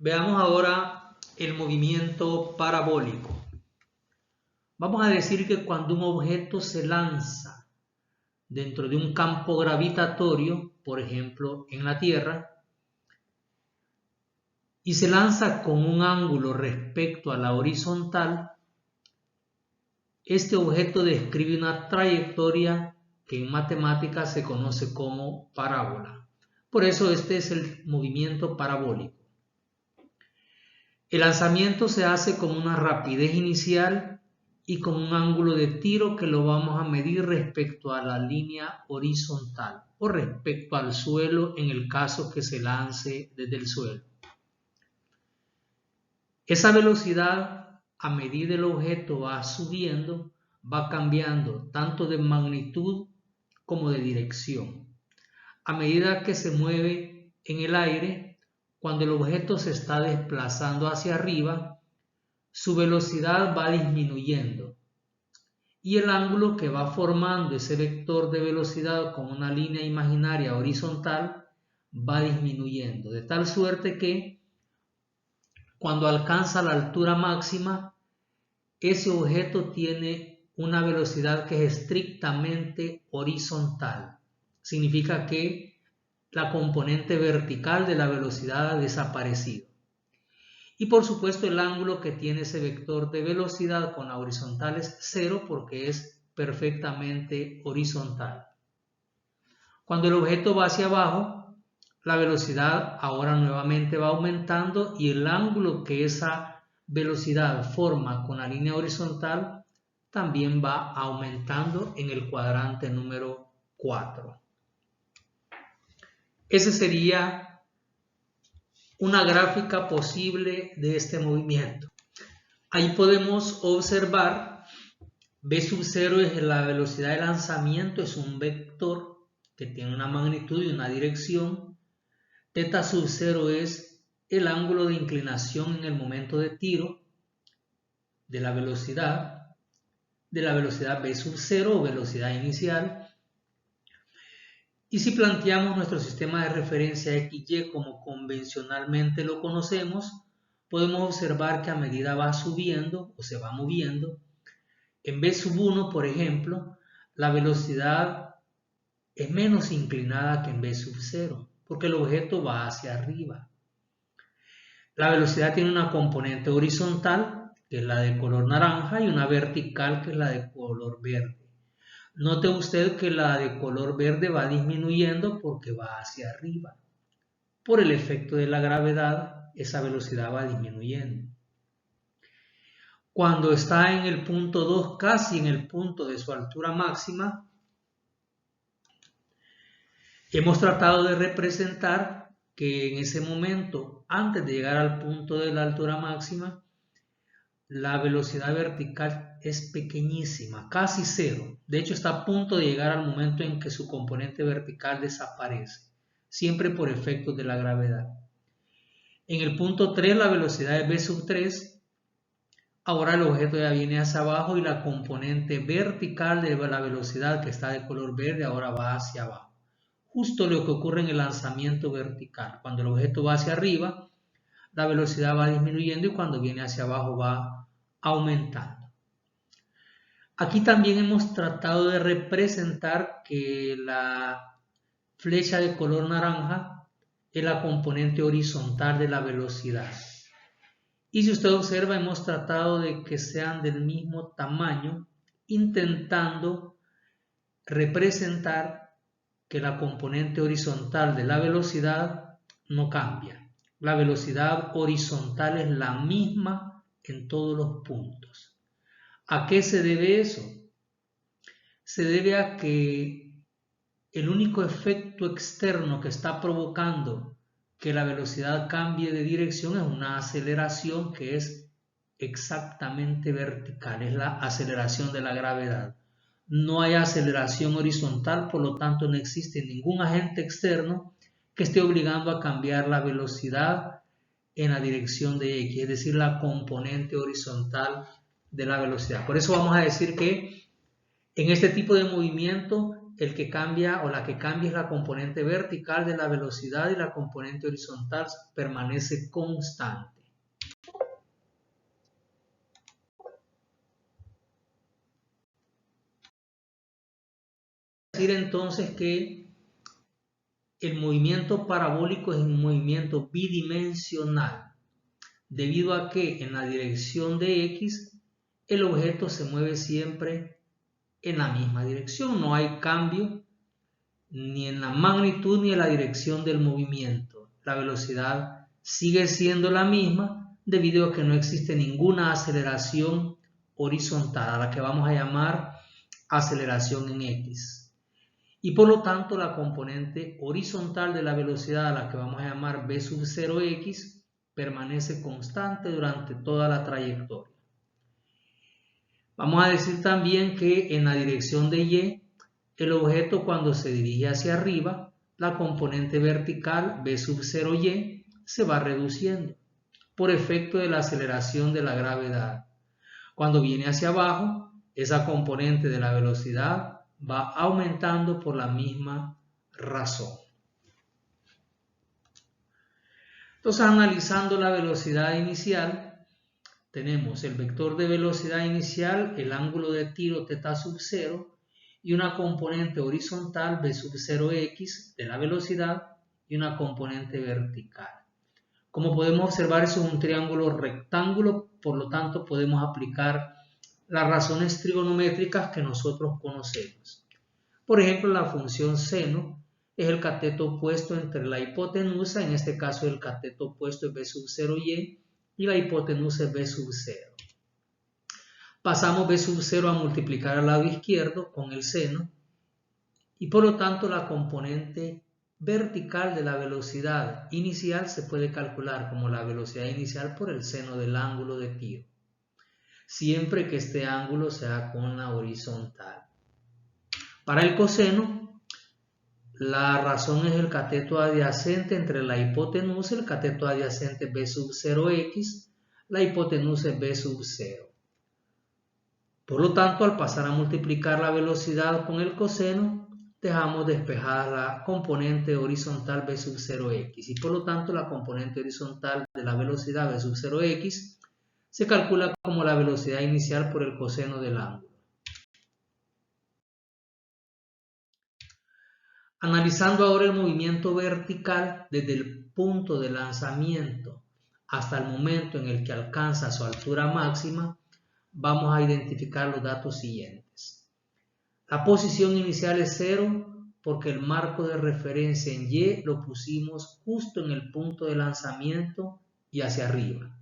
Veamos ahora el movimiento parabólico. Vamos a decir que cuando un objeto se lanza dentro de un campo gravitatorio, por ejemplo en la Tierra, y se lanza con un ángulo respecto a la horizontal, este objeto describe una trayectoria que en matemáticas se conoce como parábola. Por eso este es el movimiento parabólico. El lanzamiento se hace con una rapidez inicial y con un ángulo de tiro que lo vamos a medir respecto a la línea horizontal o respecto al suelo en el caso que se lance desde el suelo. Esa velocidad, a medida el objeto va subiendo, va cambiando tanto de magnitud como de dirección. A medida que se mueve en el aire, cuando el objeto se está desplazando hacia arriba, su velocidad va disminuyendo y el ángulo que va formando ese vector de velocidad con una línea imaginaria horizontal va disminuyendo, de tal suerte que cuando alcanza la altura máxima, ese objeto tiene una velocidad que es estrictamente horizontal. Significa que la componente vertical de la velocidad ha desaparecido. Y por supuesto el ángulo que tiene ese vector de velocidad con la horizontal es 0 porque es perfectamente horizontal. Cuando el objeto va hacia abajo, la velocidad ahora nuevamente va aumentando y el ángulo que esa velocidad forma con la línea horizontal también va aumentando en el cuadrante número 4. Ese sería una gráfica posible de este movimiento. Ahí podemos observar, v sub 0 es la velocidad de lanzamiento, es un vector que tiene una magnitud y una dirección. Θ sub 0 es el ángulo de inclinación en el momento de tiro de la velocidad v sub 0 o velocidad inicial. Y si planteamos nuestro sistema de referencia XY como convencionalmente lo conocemos, podemos observar que a medida va subiendo o se va moviendo, en v sub 1, por ejemplo, la velocidad es menos inclinada que en v sub 0, porque el objeto va hacia arriba. La velocidad tiene una componente horizontal, que es la de color naranja, y una vertical, que es la de color verde. Note usted que la de color verde va disminuyendo porque va hacia arriba. Por el efecto de la gravedad, esa velocidad va disminuyendo. Cuando está en el punto 2, casi en el punto de su altura máxima, hemos tratado de representar que en ese momento, antes de llegar al punto de la altura máxima, la velocidad vertical es pequeñísima, casi 0. De hecho, está a punto de llegar al momento en que su componente vertical desaparece, siempre por efectos de la gravedad. En el punto 3, la velocidad es v sub 3. Ahora el objeto ya viene hacia abajo y la componente vertical de la velocidad, que está de color verde, ahora va hacia abajo. Justo lo que ocurre en el lanzamiento vertical. Cuando el objeto va hacia arriba, la velocidad va disminuyendo y cuando viene hacia abajo va aumentando. Aquí también hemos tratado de representar que la flecha de color naranja es la componente horizontal de la velocidad. Y si usted observa, hemos tratado de que sean del mismo tamaño, intentando representar que la componente horizontal de la velocidad no cambia. La velocidad horizontal es la misma en todos los puntos. ¿A qué se debe eso? Se debe a que el único efecto externo que está provocando que la velocidad cambie de dirección es una aceleración que es exactamente vertical, es la aceleración de la gravedad. No hay aceleración horizontal, por lo tanto no existe ningún agente externo que esté obligando a cambiar la velocidad en la dirección de X, es decir, la componente horizontal de la velocidad. Por eso vamos a decir que en este tipo de movimiento el que cambia o la que cambia es la componente vertical de la velocidad y la componente horizontal permanece constante. Decir entonces que el movimiento parabólico es un movimiento bidimensional, debido a que en la dirección de X el objeto se mueve siempre en la misma dirección, no hay cambio ni en la magnitud ni en la dirección del movimiento. La velocidad sigue siendo la misma debido a que no existe ninguna aceleración horizontal, a la que vamos a llamar aceleración en X. Y por lo tanto la componente horizontal de la velocidad, a la que vamos a llamar v sub 0x, permanece constante durante toda la trayectoria. Vamos a decir también que en la dirección de Y, el objeto cuando se dirige hacia arriba, la componente vertical v sub 0y se va reduciendo por efecto de la aceleración de la gravedad. Cuando viene hacia abajo, esa componente de la velocidad va aumentando por la misma razón. Entonces, analizando la velocidad inicial, tenemos el vector de velocidad inicial, el ángulo de tiro θ sub 0 y una componente horizontal v sub 0x de la velocidad y una componente vertical. Como podemos observar, eso es un triángulo rectángulo, por lo tanto podemos aplicar las razones trigonométricas que nosotros conocemos. Por ejemplo, la función seno es el cateto opuesto entre la hipotenusa, en este caso el cateto opuesto es v sub 0y, y la hipotenusa es v sub 0. Pasamos v sub 0 a multiplicar al lado izquierdo con el seno, y por lo tanto la componente vertical de la velocidad inicial se puede calcular como la velocidad inicial por el seno del ángulo de tiro, siempre que este ángulo sea con la horizontal. Para el coseno, la razón es el cateto adyacente entre la hipotenusa, el cateto adyacente v sub 0x, la hipotenusa es v sub 0. Por lo tanto, al pasar a multiplicar la velocidad con el coseno, dejamos despejada la componente horizontal v sub 0x y por lo tanto la componente horizontal de la velocidad v sub 0x se calcula como la velocidad inicial por el coseno del ángulo. Analizando ahora el movimiento vertical desde el punto de lanzamiento hasta el momento en el que alcanza su altura máxima, vamos a identificar los datos siguientes. La posición inicial es 0 porque el marco de referencia en Y lo pusimos justo en el punto de lanzamiento y hacia arriba.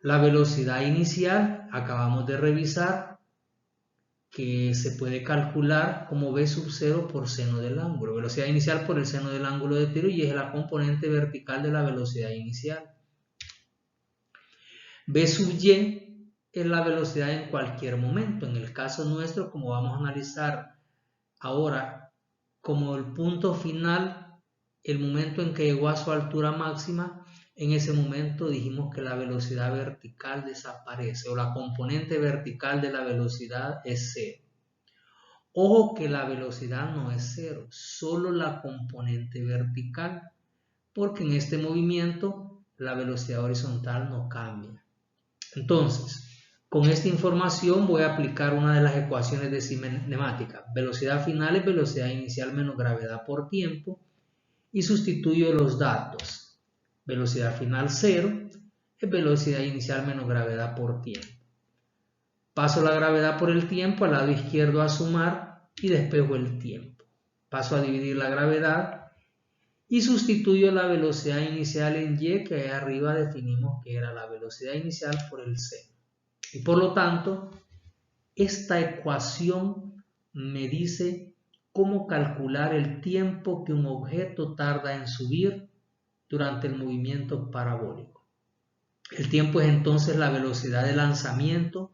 La velocidad inicial, acabamos de revisar, que se puede calcular como v sub 0 por seno del ángulo. Velocidad inicial por el seno del ángulo de tiro y es la componente vertical de la velocidad inicial. V sub y es la velocidad en cualquier momento. En el caso nuestro, como vamos a analizar ahora, como el punto final, el momento en que llegó a su altura máxima, en ese momento dijimos que la velocidad vertical desaparece o la componente vertical de la velocidad es 0. Ojo que la velocidad no es 0, solo la componente vertical, porque en este movimiento la velocidad horizontal no cambia. Entonces, con esta información voy a aplicar una de las ecuaciones de cinemática. Velocidad final es velocidad inicial menos gravedad por tiempo y sustituyo los datos. Velocidad final 0 es velocidad inicial menos gravedad por tiempo. Paso la gravedad por el tiempo, al lado izquierdo a sumar y despejo el tiempo. Paso a dividir la gravedad y sustituyo la velocidad inicial en Y, que ahí arriba definimos que era la velocidad inicial por el seno. Y por lo tanto, esta ecuación me dice cómo calcular el tiempo que un objeto tarda en subir durante el movimiento parabólico. El tiempo es entonces la velocidad de lanzamiento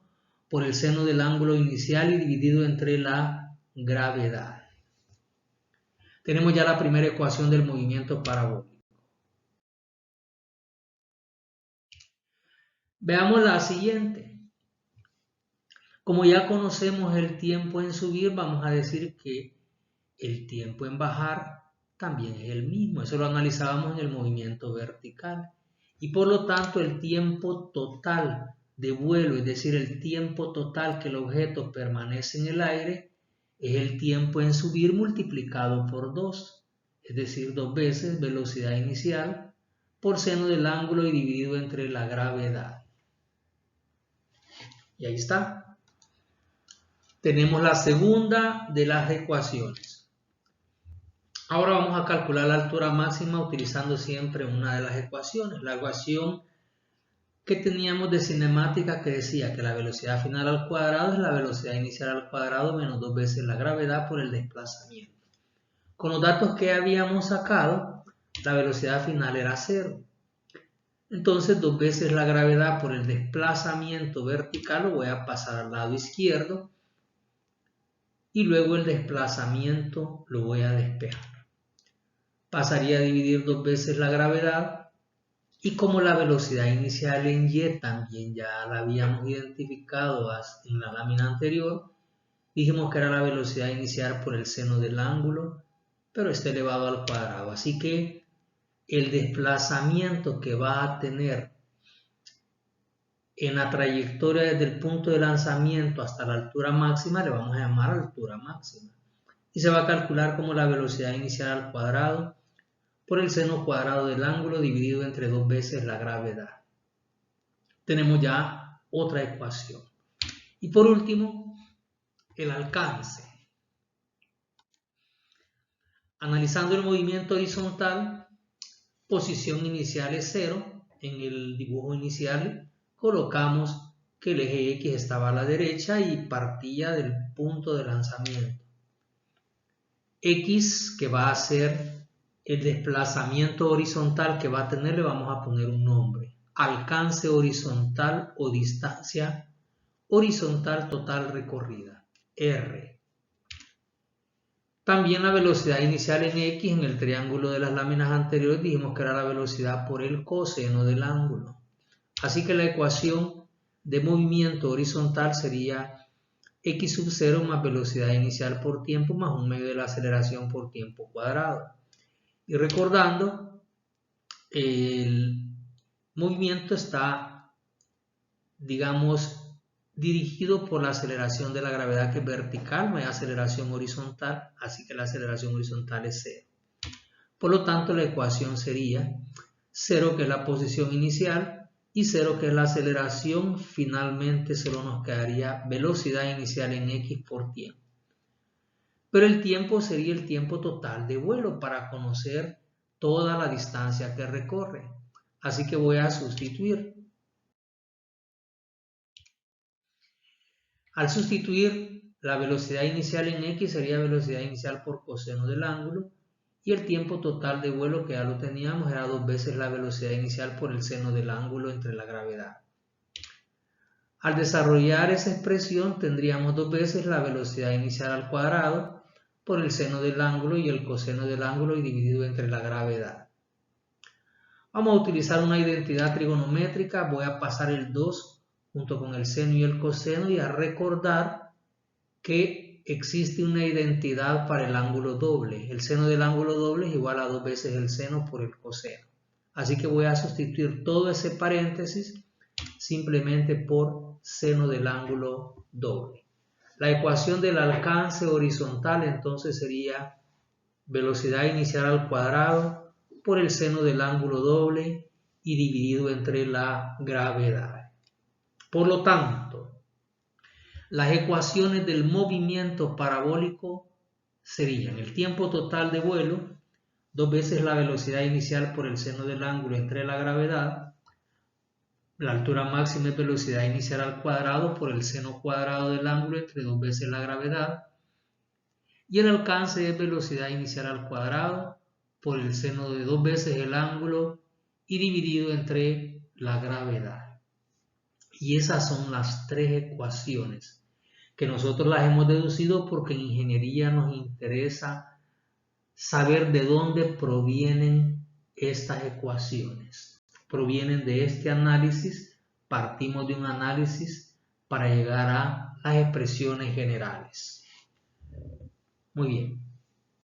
por el seno del ángulo inicial y dividido entre la gravedad. Tenemos ya la primera ecuación del movimiento parabólico. Veamos la siguiente. Como ya conocemos el tiempo en subir, vamos a decir que el tiempo en bajar también es el mismo. Eso lo analizábamos en el movimiento vertical. Y por lo tanto, el tiempo total de vuelo, es decir, el tiempo total que el objeto permanece en el aire, es el tiempo en subir multiplicado por 2, es decir, 2 veces velocidad inicial por seno del ángulo y dividido entre la gravedad. Y ahí está. Tenemos la segunda de las ecuaciones. Ahora vamos a calcular la altura máxima utilizando siempre una de las ecuaciones. La ecuación que teníamos de cinemática que decía que la velocidad final al cuadrado es la velocidad inicial al cuadrado menos 2 veces la gravedad por el desplazamiento. Con los datos que habíamos sacado, la velocidad final era 0. Entonces 2 veces la gravedad por el desplazamiento vertical lo voy a pasar al lado izquierdo y luego el desplazamiento lo voy a despejar. Pasaría a dividir 2 veces la gravedad. Y como la velocidad inicial en Y también ya la habíamos identificado en la lámina anterior, dijimos que era la velocidad inicial por el seno del ángulo, pero está elevado al cuadrado. Así que el desplazamiento que va a tener en la trayectoria desde el punto de lanzamiento hasta la altura máxima le vamos a llamar altura máxima. Y se va a calcular como la velocidad inicial al cuadrado por el seno cuadrado del ángulo dividido entre 2 veces la gravedad. Tenemos ya otra ecuación. Y por último, el alcance. Analizando el movimiento horizontal, posición inicial es 0. En el dibujo inicial colocamos que el eje X estaba a la derecha y partía del punto de lanzamiento. X, que va a ser el desplazamiento horizontal que va a tener, le vamos a poner un nombre. Alcance horizontal o distancia horizontal total recorrida, R. También la velocidad inicial en X en el triángulo de las láminas anteriores dijimos que era la velocidad por el coseno del ángulo. Así que la ecuación de movimiento horizontal sería X sub 0 más velocidad inicial por tiempo más un medio de la aceleración por tiempo cuadrado. Y recordando, el movimiento está, digamos, dirigido por la aceleración de la gravedad que es vertical, no hay aceleración horizontal, así que la aceleración horizontal es 0. Por lo tanto, la ecuación sería 0, que es la posición inicial, y 0, que es la aceleración. Finalmente solo nos quedaría velocidad inicial en X por tiempo. Pero el tiempo sería el tiempo total de vuelo para conocer toda la distancia que recorre. Así que voy a sustituir. Al sustituir, la velocidad inicial en X sería velocidad inicial por coseno del ángulo y el tiempo total de vuelo, que ya lo teníamos, era 2 veces la velocidad inicial por el seno del ángulo entre la gravedad. Al desarrollar esa expresión tendríamos 2 veces la velocidad inicial al cuadrado por el seno del ángulo y el coseno del ángulo y dividido entre la gravedad. Vamos a utilizar una identidad trigonométrica. Voy a pasar el 2 junto con el seno y el coseno y a recordar que existe una identidad para el ángulo doble. El seno del ángulo doble es igual a 2 veces el seno por el coseno. Así que voy a sustituir todo ese paréntesis simplemente por seno del ángulo doble. La ecuación del alcance horizontal entonces sería velocidad inicial al cuadrado por el seno del ángulo doble y dividido entre la gravedad. Por lo tanto, las ecuaciones del movimiento parabólico serían el tiempo total de vuelo, 2 veces la velocidad inicial por el seno del ángulo entre la gravedad, la altura máxima es velocidad inicial al cuadrado por el seno cuadrado del ángulo entre 2 veces la gravedad, y el alcance es velocidad inicial al cuadrado por el seno de 2 veces el ángulo y dividido entre la gravedad. Y esas son las 3 ecuaciones que nosotros las hemos deducido porque en ingeniería nos interesa saber de dónde provienen estas ecuaciones. Provienen de este análisis, partimos de un análisis para llegar a las expresiones generales. Muy bien.